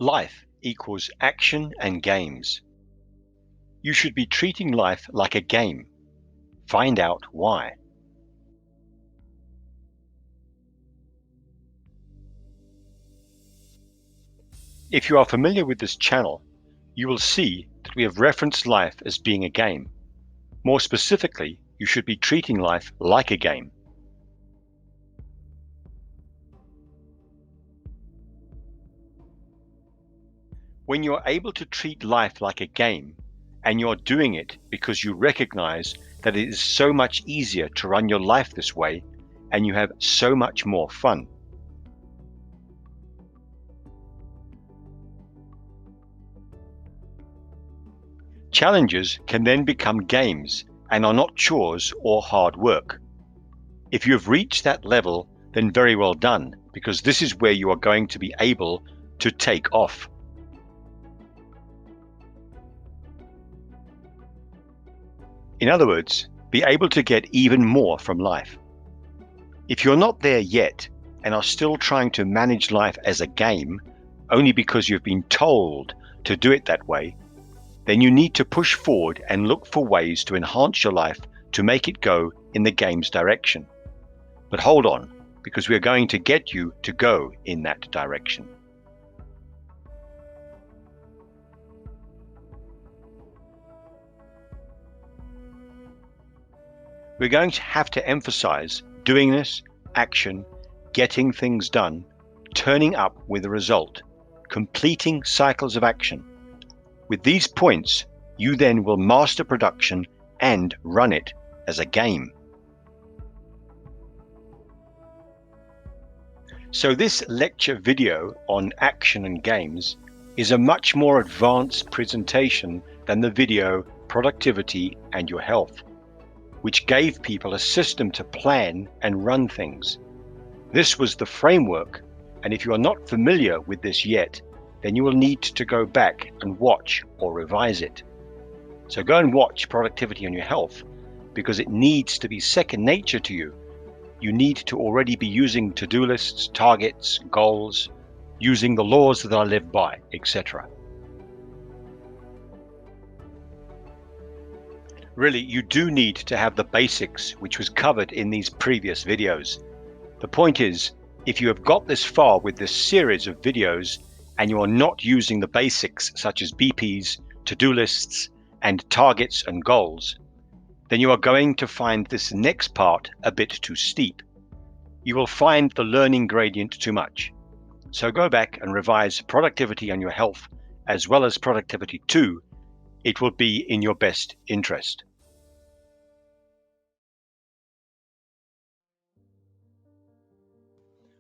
Life equals action and games. You should be treating life like a game. Find out why. If you are familiar with this channel, you will see that we have referenced life as being a game. More specifically, you should be treating life like a game. When you're able to treat life like a game, and you're doing it because you recognize that it is so much easier to run your life this way, and you have so much more fun. Challenges can then become games and are not chores or hard work. If you have reached that level, then very well done, because this is where you are going to be able to take off. In other words, be able to get even more from life. If you're not there yet and are still trying to manage life as a game, only because you've been told to do it that way, then you need to push forward and look for ways to enhance your life to make it go in the game's direction. But hold on, because we're going to get you to go in that direction. We're going to have to emphasize doingness, action, getting things done, turning up with a result, completing cycles of action. With these points, you then will master production and run it as a game. So this lecture video on action and games is a much more advanced presentation than the video Productivity and Your Health, which gave people a system to plan and run things. This was the framework, and if you are not familiar with this yet, then you will need to go back and watch or revise it. So go and watch Productivity and Your Health, because it needs to be second nature to you. You need to already be using to-do lists, targets, goals, using the laws that I live by, etc. Really, you do need to have the basics, which was covered in these previous videos. The point is, if you have got this far with this series of videos and you are not using the basics such as BPs, to-do lists, and targets and goals, then you are going to find this next part a bit too steep. You will find the learning gradient too much. So go back and revise Productivity and Your Health as well as Productivity 2. It will be in your best interest.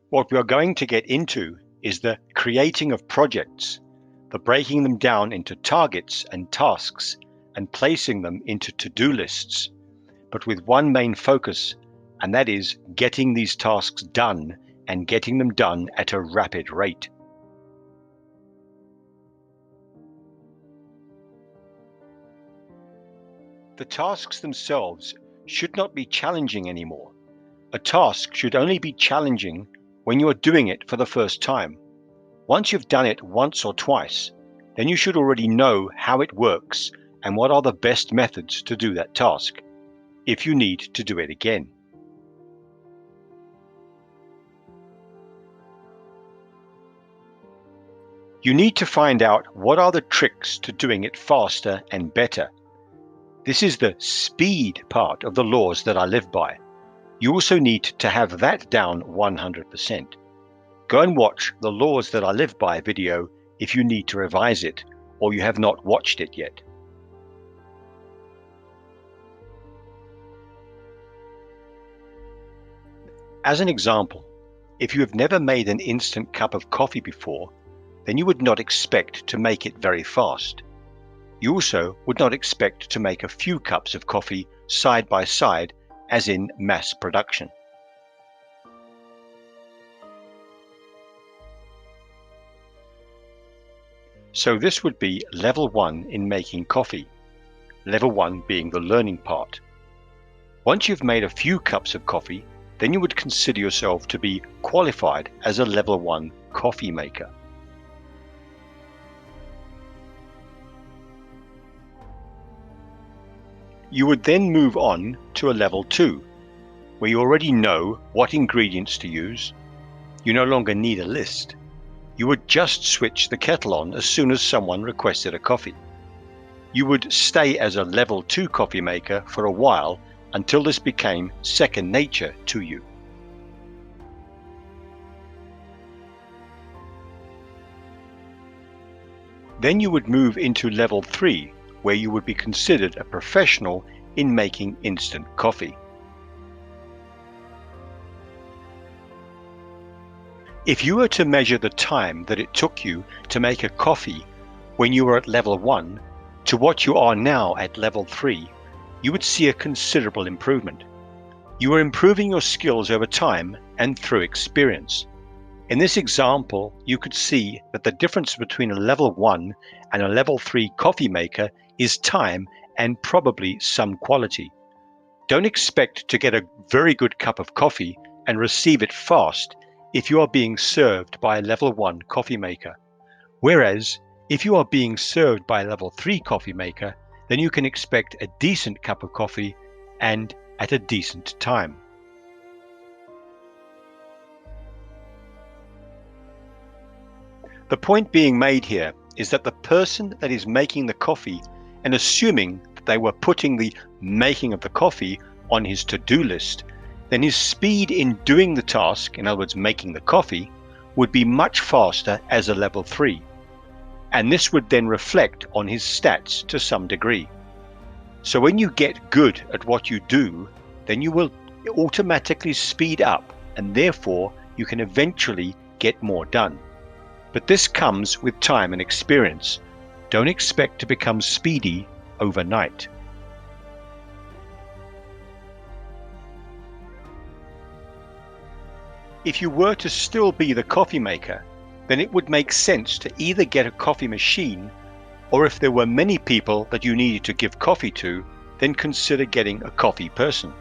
What we are going to get into is the creating of projects, the breaking them down into targets and tasks and placing them into to-do lists, but with one main focus, and that is getting these tasks done and getting them done at a rapid rate. The tasks themselves should not be challenging anymore. A task should only be challenging when you are doing it for the first time. Once you've done it once or twice, then you should already know how it works and what are the best methods to do that task, if you need to do it again. You need to find out what are the tricks to doing it faster and better. This is the speed part of the laws that I live by. You also need to have that down 100%. Go and watch the Laws That I Live By video if you need to revise it or you have not watched it yet. As an example, if you have never made an instant cup of coffee before, then you would not expect to make it very fast. You also would not expect to make a few cups of coffee side by side, as in mass production. So this would be level 1 in making coffee, level 1 being the learning part. Once you've made a few cups of coffee, then you would consider yourself to be qualified as a level 1 coffee maker. You would then move on to a level 2, where you already know what ingredients to use. You no longer need a list. You would just switch the kettle on as soon as someone requested a coffee. You would stay as a level 2 coffee maker for a while until this became second nature to you. Then you would move into level 3, where you would be considered a professional in making instant coffee. If you were to measure the time that it took you to make a coffee when you were at level 1 to what you are now at level 3, you would see a considerable improvement. You are improving your skills over time and through experience. In this example, you could see that the difference between a level 1 and a level 3 coffee maker is time and probably some quality. Don't expect to get a very good cup of coffee and receive it fast if you are being served by a level 1 coffee maker. Whereas, if you are being served by a level 3 coffee maker, then you can expect a decent cup of coffee and at a decent time. The point being made here is that the person that is making the coffee, and assuming that they were putting the making of the coffee on his to-do list, then his speed in doing the task, in other words making the coffee, would be much faster as a level 3. And this would then reflect on his stats to some degree. So when you get good at what you do, then you will automatically speed up, and therefore you can eventually get more done. But this comes with time and experience. Don't expect to become speedy overnight. If you were to still be the coffee maker, then it would make sense to either get a coffee machine, or if there were many people that you needed to give coffee to, then consider getting a coffee person.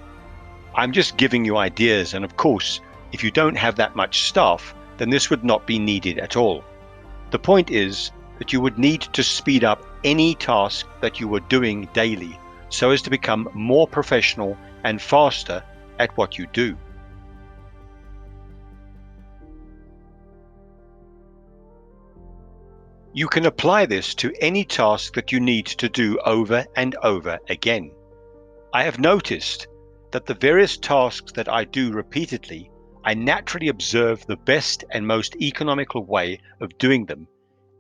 I'm just giving you ideas, and of course, if you don't have that much staff, then this would not be needed at all. The point is that you would need to speed up any task that you were doing daily so as to become more professional and faster at what you do. You can apply this to any task that you need to do over and over again. I have noticed that the various tasks that I do repeatedly, I naturally observe the best and most economical way of doing them,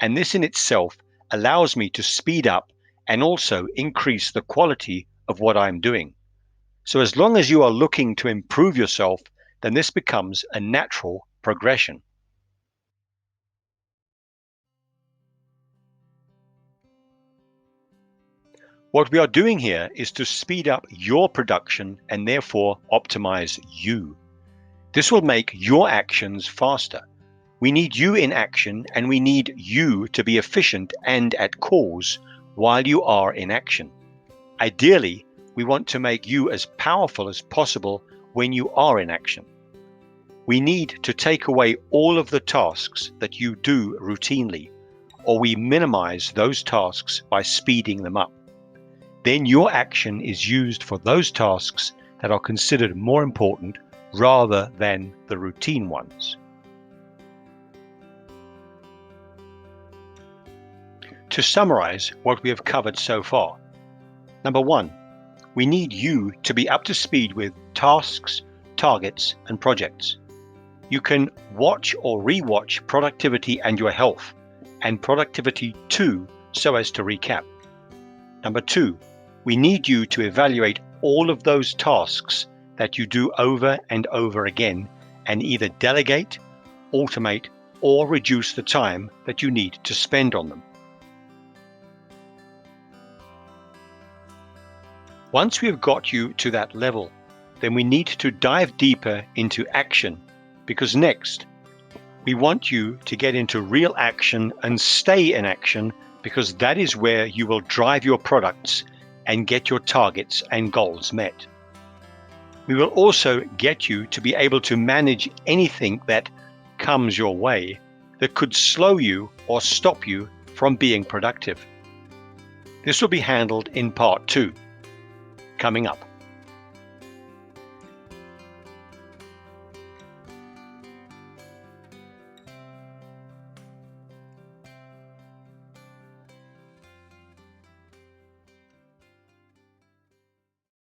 and this in itself allows me to speed up and also increase the quality of what I'm doing. So as long as you are looking to improve yourself, then this becomes a natural progression. What we are doing here is to speed up your production and therefore optimize you. This will make your actions faster. We need you in action, and we need you to be efficient and at cause while you are in action. Ideally, we want to make you as powerful as possible when you are in action. We need to take away all of the tasks that you do routinely, or we minimize those tasks by speeding them up. Then your action is used for those tasks that are considered more important rather than the routine ones. To summarize what we have covered so far, number 1, we need you to be up to speed with tasks, targets, and projects. You can watch or re-watch Productivity and Your Health and Productivity 2 so as to recap. Number 2, we need you to evaluate all of those tasks that you do over and over again and either delegate, automate, or reduce the time that you need to spend on them. Once we have got you to that level, then we need to dive deeper into action, because next, we want you to get into real action and stay in action, because that is where you will drive your products and get your targets and goals met. We will also get you to be able to manage anything that comes your way that could slow you or stop you from being productive. This will be handled in part 2. coming up.